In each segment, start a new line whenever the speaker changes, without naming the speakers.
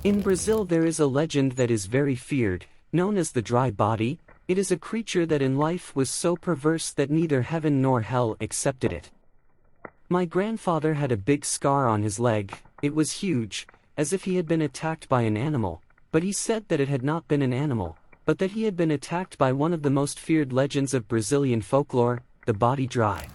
In Brazil there is a legend that is very feared, known as the dry body. It is a creature that in life was so perverse that neither heaven nor hell accepted it. My grandfather had a big scar on his leg. It was huge, as if he had been attacked by an animal, but he said that it had not been an animal, but that he had been attacked by one of the most feared legends of Brazilian folklore, the body dry.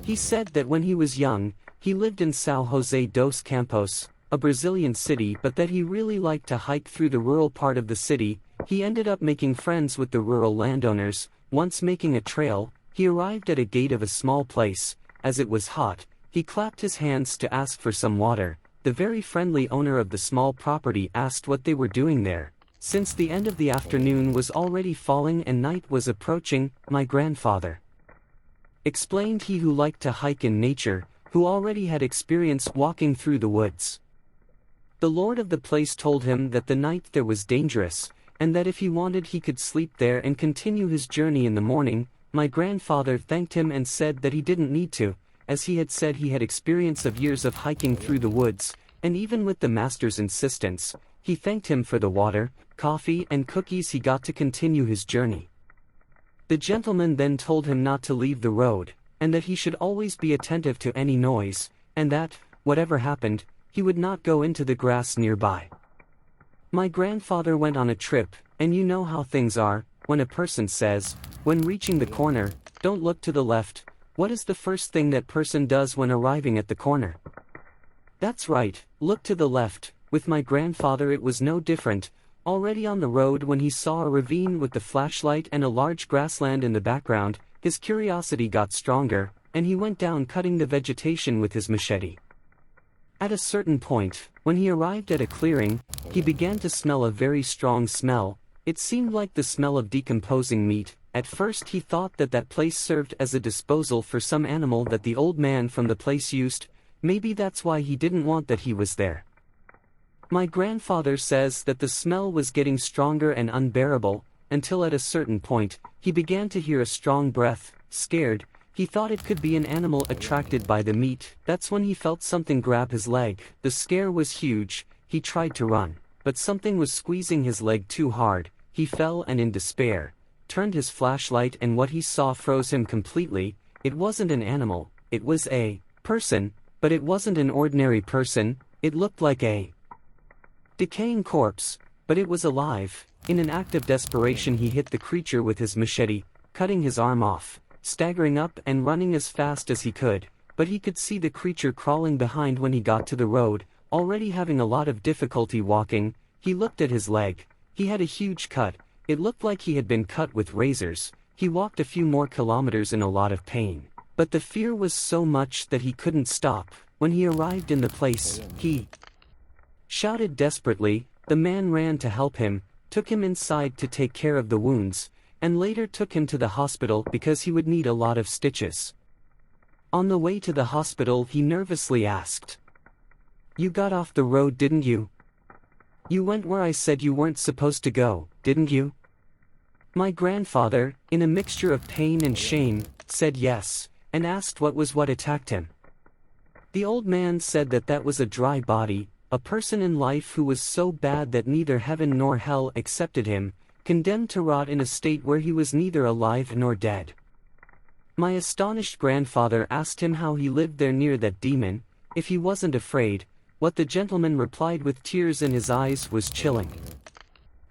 He said that when he was young, he lived in São José dos Campos, a Brazilian city, but that he really liked to hike through the rural part of the city. He ended up making friends with the rural landowners. Once making a trail, he arrived at a gate of a small place. As it was hot, he clapped his hands to ask for some water. The very friendly owner of the small property asked what they were doing there, since the end of the afternoon was already falling and night was approaching. My grandfather explained, he who liked to hike in nature, who already had experience walking through the woods. The lord of the place told him that the night there was dangerous, and that if he wanted he could sleep there and continue his journey in the morning. My grandfather thanked him and said that he didn't need to, as he had said he had experience of years of hiking through the woods, and even with the master's insistence, he thanked him for the water, coffee and cookies he got to continue his journey. The gentleman then told him not to leave the road, and that he should always be attentive to any noise, and that, whatever happened, he would not go into the grass nearby. My grandfather went on a trip, and you know how things are, when a person says, when reaching the corner, don't look to the left. What is the first thing that person does when arriving at the corner? That's right, look to the left. With my grandfather it was no different. Already on the road, when he saw a ravine with the flashlight and a large grassland in the background, his curiosity got stronger, and he went down cutting the vegetation with his machete. At a certain point, when he arrived at a clearing, he began to smell a very strong smell. It seemed like the smell of decomposing meat. At first he thought that that place served as a disposal for some animal that the old man from the place used. Maybe that's why he didn't want that he was there. My grandfather says that the smell was getting stronger and unbearable, until at a certain point, he began to hear a strong breath. Scared, he thought it could be an animal attracted by the meat. That's when he felt something grab his leg. The scare was huge. He tried to run, but something was squeezing his leg too hard. He fell and in despair, turned his flashlight, and what he saw froze him completely. It wasn't an animal, it was a person, but it wasn't an ordinary person. It looked like a decaying corpse, but it was alive. In an act of desperation he hit the creature with his machete, cutting his arm off, staggering up and running as fast as he could, but he could see the creature crawling behind when he got to the road, already having a lot of difficulty walking. He looked at his leg. He had a huge cut. It looked like he had been cut with razors. He walked a few more kilometers in a lot of pain, but the fear was so much that he couldn't stop. When he arrived in the place, he shouted desperately. The man ran to help him, took him inside to take care of the wounds, and later took him to the hospital because he would need a lot of stitches. On the way to the hospital he nervously asked, "You got off the road, didn't you? You went where I said you weren't supposed to go, didn't you?" My grandfather, in a mixture of pain and shame, said yes, and asked what attacked him. The old man said that that was a dry body, a person in life who was so bad that neither heaven nor hell accepted him, condemned to rot in a state where he was neither alive nor dead. My astonished grandfather asked him how he lived there near that demon, if he wasn't afraid. What the gentleman replied with tears in his eyes was chilling.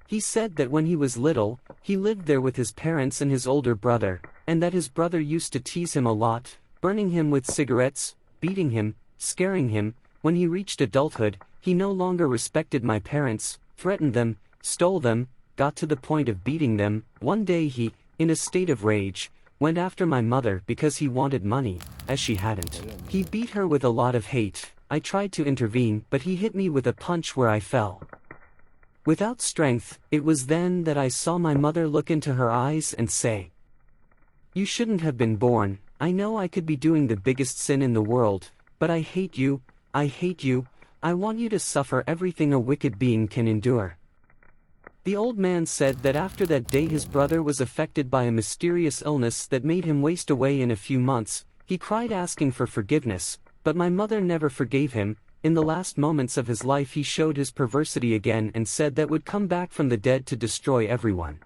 He said that when he was little, he lived there with his parents and his older brother, and that his brother used to tease him a lot, burning him with cigarettes, beating him, scaring him. When he reached adulthood, he no longer respected my parents, threatened them, stole them, got to the point of beating them. One day he, in a state of rage, went after my mother because he wanted money, as she hadn't. He beat her with a lot of hate. I tried to intervene, but he hit me with a punch where I fell without strength. It was then that I saw my mother look into her eyes and say, "You shouldn't have been born. I know I could be doing the biggest sin in the world, but I hate you. I hate you. I want you to suffer everything a wicked being can endure." The old man said that after that day his brother was affected by a mysterious illness that made him waste away in a few months. He cried asking for forgiveness, but my mother never forgave him. In the last moments of his life he showed his perversity again and said that would come back from the dead to destroy everyone.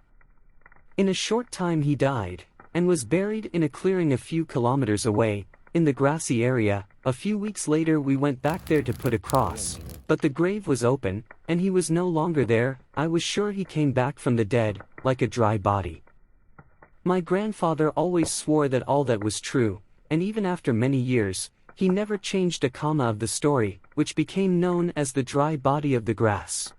In a short time he died, and was buried in a clearing a few kilometers away, in the grassy area. A few weeks later we went back there to put a cross, but the grave was open, and he was no longer there. I was sure he came back from the dead, like a dry body. My grandfather always swore that all that was true, and even after many years, he never changed a comma of the story, which became known as the dry body of the grass.